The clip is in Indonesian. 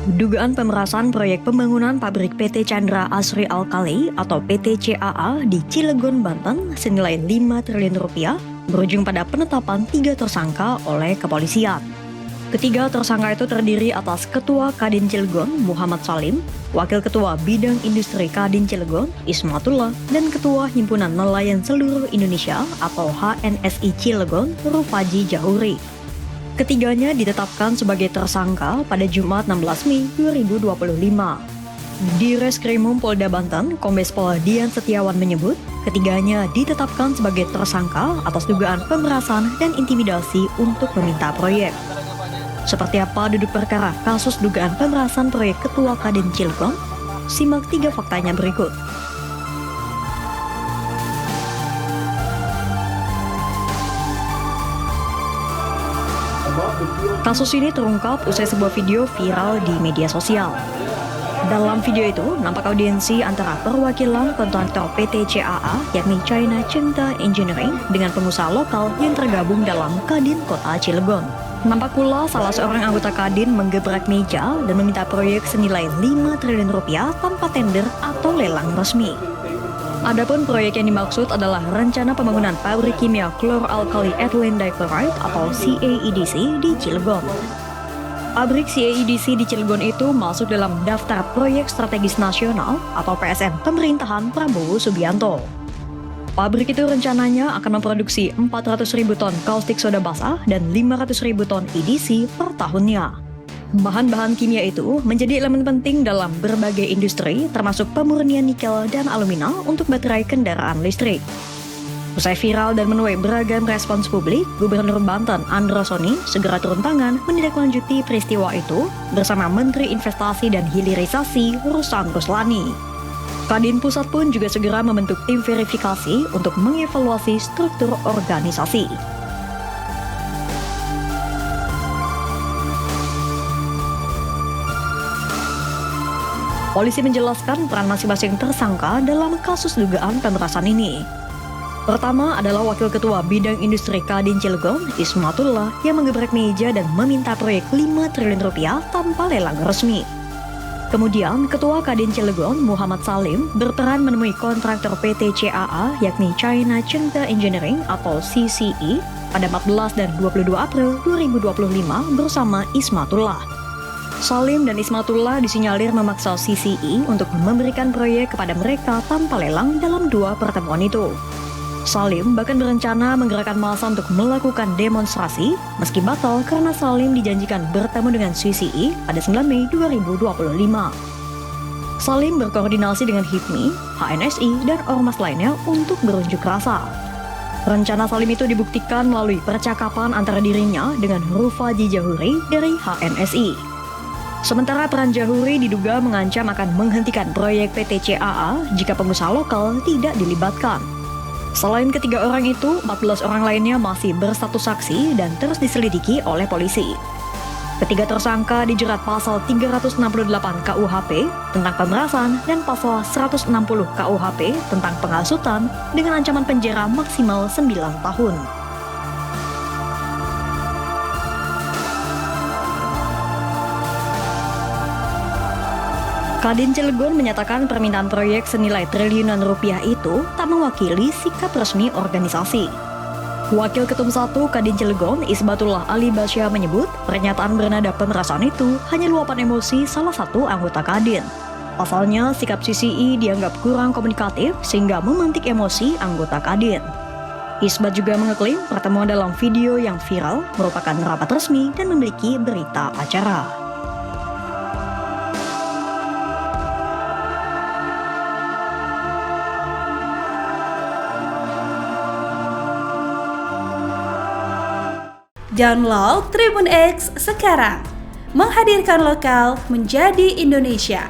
Dugaan pemerasan proyek pembangunan pabrik PT Chandra Asri Alkali atau PT CAA di Cilegon, Banten senilai 5 triliun rupiah berujung pada penetapan 3 tersangka oleh kepolisian. Ketiga tersangka itu terdiri atas Ketua Kadin Cilegon Muhammad Salim, Wakil Ketua Bidang Industri Kadin Cilegon Ismatullah, dan Ketua Himpunan Nelayan Seluruh Indonesia atau HNSI Cilegon Rufaji Jahuri. Ketiganya ditetapkan sebagai tersangka pada Jumat 16 Mei 2025. Di Reskrimum Polda Banten, Kombes Pol Dian Setiawan menyebut, ketiganya ditetapkan sebagai tersangka atas dugaan pemerasan dan intimidasi untuk meminta proyek. Seperti apa duduk perkara kasus dugaan pemerasan proyek Ketua Kadin Cilegon? Simak 3 faktanya berikut. Kasus ini terungkap usai sebuah video viral di media sosial. Dalam video itu, nampak audiensi antara perwakilan kontraktor PT CAA, yakni China Chengda Engineering, dengan pengusaha lokal yang tergabung dalam Kadin Kota Cilegon. Nampak pula salah seorang anggota Kadin menggebrak meja dan meminta proyek senilai 5 triliun rupiah tanpa tender atau lelang resmi. Adapun proyek yang dimaksud adalah rencana pembangunan pabrik kimia chloralkali ethylene dichloride atau CAEDC di Cilegon. Pabrik CAEDC di Cilegon itu masuk dalam daftar proyek strategis nasional atau PSN pemerintahan Prabowo Subianto. Pabrik itu rencananya akan memproduksi 400.000 ton kaustik soda basah dan 500.000 ton EDC per tahunnya. Bahan-bahan kimia itu menjadi elemen penting dalam berbagai industri, termasuk pemurnian nikel dan alumina untuk baterai kendaraan listrik. Usai viral dan menuai beragam respons publik, Gubernur Banten Andra Soni segera turun tangan menindaklanjuti peristiwa itu bersama Menteri Investasi dan Hilirisasi Ruslan Ruslani. Kadin Pusat pun juga segera membentuk tim verifikasi untuk mengevaluasi struktur organisasi. Polisi menjelaskan peran masing-masing tersangka dalam kasus dugaan pemerasan ini. Pertama adalah Wakil Ketua Bidang Industri Kadin Cilegon, Ismatullah, yang menggebrak meja dan meminta proyek 5 triliun rupiah tanpa lelang resmi. Kemudian, Ketua Kadin Cilegon, Muhammad Salim, berperan menemui kontraktor PT CAA, yakni China Chengda Engineering atau CCE, pada 14 dan 22 April 2025 bersama Ismatullah. Salim dan Ismatullah disinyalir memaksa CCE untuk memberikan proyek kepada mereka tanpa lelang dalam 2 pertemuan itu. Salim bahkan berencana menggerakkan massa untuk melakukan demonstrasi, meski batal karena Salim dijanjikan bertemu dengan CCE pada 9 Mei 2025. Salim berkoordinasi dengan HIPMI, HNSI, dan ormas lainnya untuk berunjuk rasa. Rencana Salim itu dibuktikan melalui percakapan antara dirinya dengan Rufaji Jahuri dari HNSI. Sementara peran Jahuri diduga mengancam akan menghentikan proyek PT CAA jika pengusaha lokal tidak dilibatkan. Selain ketiga orang itu, 14 orang lainnya masih berstatus saksi dan terus diselidiki oleh polisi. Ketiga tersangka dijerat pasal 368 KUHP tentang pemerasan dan pasal 160 KUHP tentang penghasutan dengan ancaman penjara maksimal 9 tahun. Kadin Cilegon menyatakan permintaan proyek senilai triliunan rupiah itu tak mewakili sikap resmi organisasi. Wakil Ketum 1 Kadin Cilegon, Isbatullah Ali Basya menyebut pernyataan bernada pemerasan itu hanya luapan emosi salah satu anggota Kadin. Pasalnya, sikap CCE dianggap kurang komunikatif sehingga memantik emosi anggota Kadin. Isbat juga mengeklaim pertemuan dalam video yang viral merupakan rapat resmi dan memiliki berita acara. Download Tribun X sekarang, menghadirkan lokal menjadi Indonesia.